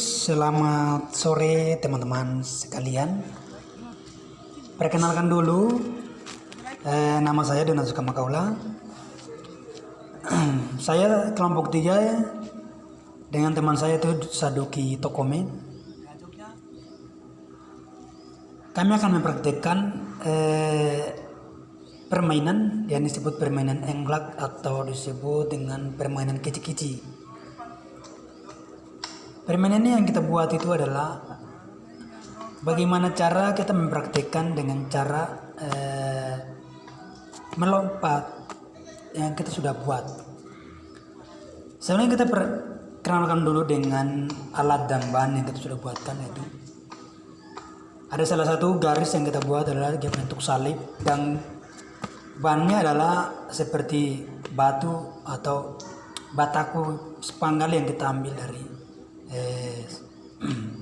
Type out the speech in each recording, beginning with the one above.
Selamat sore teman-teman sekalian. Perkenalkan dulu, nama saya Donan Sukamakaula. Saya kelompok 3 dengan teman saya itu Sadoki Tokome. Kami akan mempraktikkan permainan yang disebut permainan englak atau disebut dengan permainan kici-kici. Permainan ini yang kita buat itu adalah bagaimana cara kita mempraktikkan dengan cara melompat yang kita sudah buat. Sebenarnya kita perkenalkan dulu dengan alat dan bahan yang kita sudah buatkan, yaitu ada salah satu garis yang kita buat adalah bentuk salib dan bahannya adalah seperti batu atau bataku sepanggal yang kita ambil dari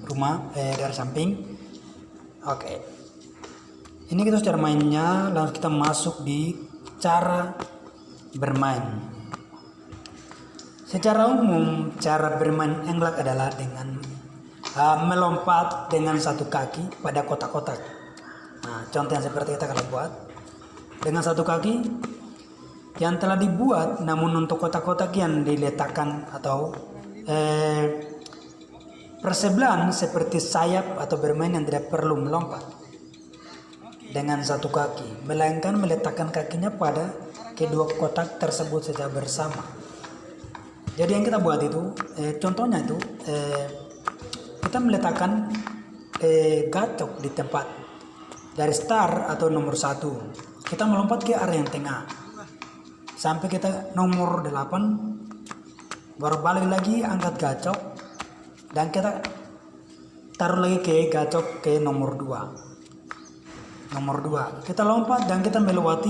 rumah dari samping. Oke. Ini kita cara mainnya, lalu kita masuk di cara bermain. Secara umum cara bermain englak adalah dengan melompat dengan satu kaki pada kotak-kotak. Nah, contoh yang seperti kita kalau buat dengan satu kaki yang telah dibuat, namun untuk kotak-kotak yang diletakkan atau persebelahan seperti sayap atau bermain yang tidak perlu melompat dengan satu kaki, melainkan meletakkan kakinya pada kedua kotak tersebut secara bersama. Jadi yang kita buat itu, contohnya itu kita meletakkan gacok di tempat dari start atau nomor 1. Kita melompat ke area yang tengah sampai kita nomor 8, baru balik lagi angkat gacok dan kita taruh lagi ke gacok ke nomor 2. Nomor 2 kita lompat dan kita melewati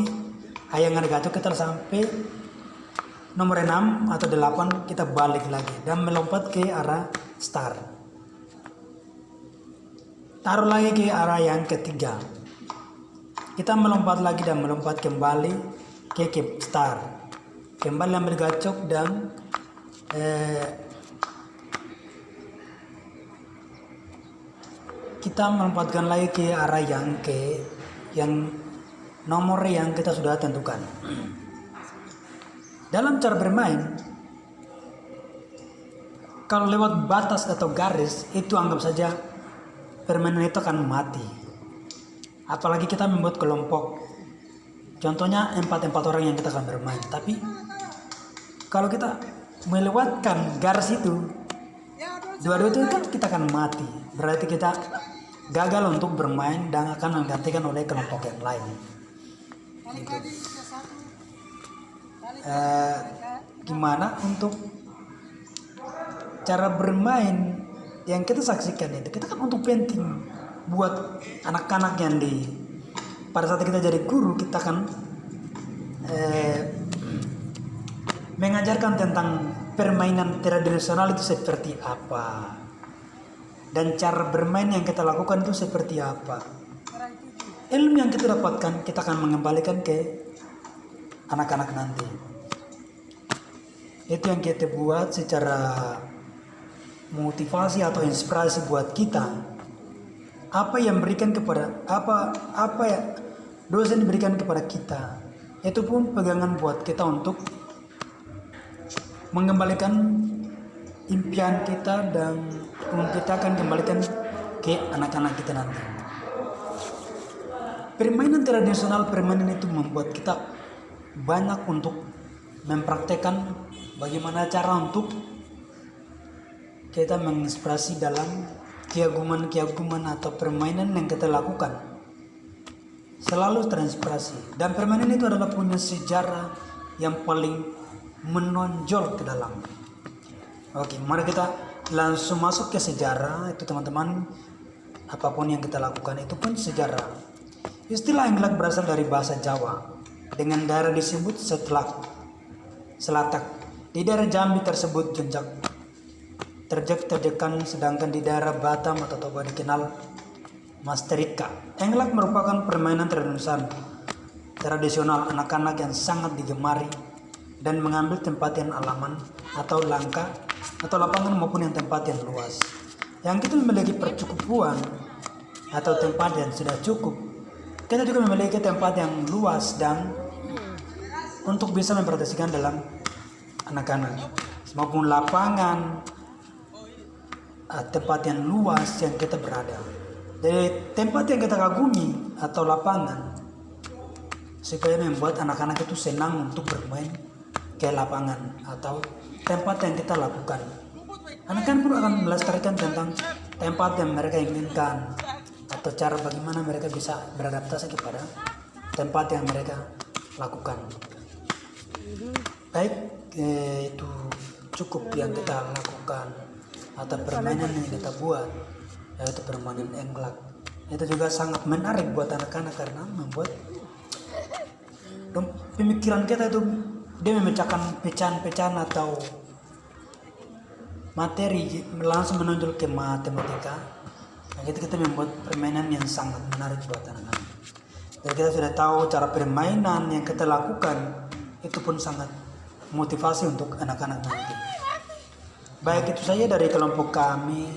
hayangan gacok, kita sampai nomor 6 atau 8, kita balik lagi dan melompat ke arah start. Taruh lagi ke arah yang ketiga, kita melompat lagi dan melompat kembali ke start, kembali ambil gacok dan kita melompatkan lagi ke arah yang nomor yang kita sudah tentukan. Dalam cara bermain, kalau lewat batas atau garis itu anggap saja permainan itu akan mati. Apalagi kita membuat kelompok, contohnya 4 orang yang kita akan bermain. Tapi kalau kita melewatkan garis itu, dua-dua itu kan kita akan mati. Berarti kita gagal untuk bermain dan akan menggantikan oleh kelompok yang lain. Gitu. Gimana untuk cara bermain yang kita saksikan itu? Kita kan untuk penting buat anak-anak yang pada saat kita jadi guru, kita akan mengajarkan tentang permainan tradisional itu seperti apa dan cara bermain yang kita lakukan itu seperti apa. Ilmu yang kita dapatkan kita akan mengembalikan ke anak-anak nanti. Itu yang kita buat secara motivasi atau inspirasi buat kita. Apa yang berikan kepada apa ya dosen diberikan kepada kita, itu pun pegangan buat kita untuk mengembalikan impian kita dan kita akan kembalikan ke anak-anak kita nanti. Permainan tradisional, permainan itu membuat kita banyak untuk mempraktekkan bagaimana cara untuk kita menginspirasi dalam keaguman-keaguman atau permainan yang kita lakukan. Selalu terinspirasi, dan permainan itu adalah punya sejarah yang paling menonjol ke dalam. Oke, mari kita langsung masuk ke sejarah itu teman-teman. Apapun yang kita lakukan itu pun sejarah. Istilah englak berasal dari bahasa Jawa dengan daerah disebut selatak. Di daerah Jambi tersebut terjek-terjekan, sedangkan di daerah Batam atau Toba dikenal Masterika. Englak merupakan permainan tradisional anak-anak yang sangat digemari dan mengambil tempat yang alaman atau langka atau lapangan maupun yang tempat yang luas. Yang kita memiliki percukupan atau tempat yang sudah cukup, kita juga memiliki tempat yang luas dan untuk bisa memperhatikan dalam anak-anak, maupun lapangan, tempat yang luas yang kita berada. Jadi tempat yang kita kagumi atau lapangan supaya membuat anak-anak itu senang untuk bermain ke lapangan atau tempat yang kita lakukan. Anak-anak pun akan melestarikan tentang tempat yang mereka inginkan atau cara bagaimana mereka bisa beradaptasi kepada tempat yang mereka lakukan. Baik, itu cukup yang kita lakukan atau permainan yang kita buat, yaitu permainan engklak. Itu juga sangat menarik buat anak-anak karena membuat pemikiran kita itu dia memecahkan pecahan-pecahan atau materi langsung menonjol ke matematika. Nah, kita membuat permainan yang sangat menarik buat anak-anak. Jadi kita sudah tahu cara permainan yang kita lakukan itu pun sangat motivasi untuk anak-anak nanti. Baik, itu saja dari kelompok kami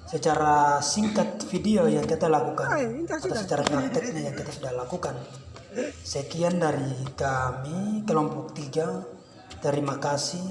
secara singkat video yang kita lakukan atau secara prakteknya yang kita sudah lakukan. Sekian dari kami kelompok 3. Terima kasih.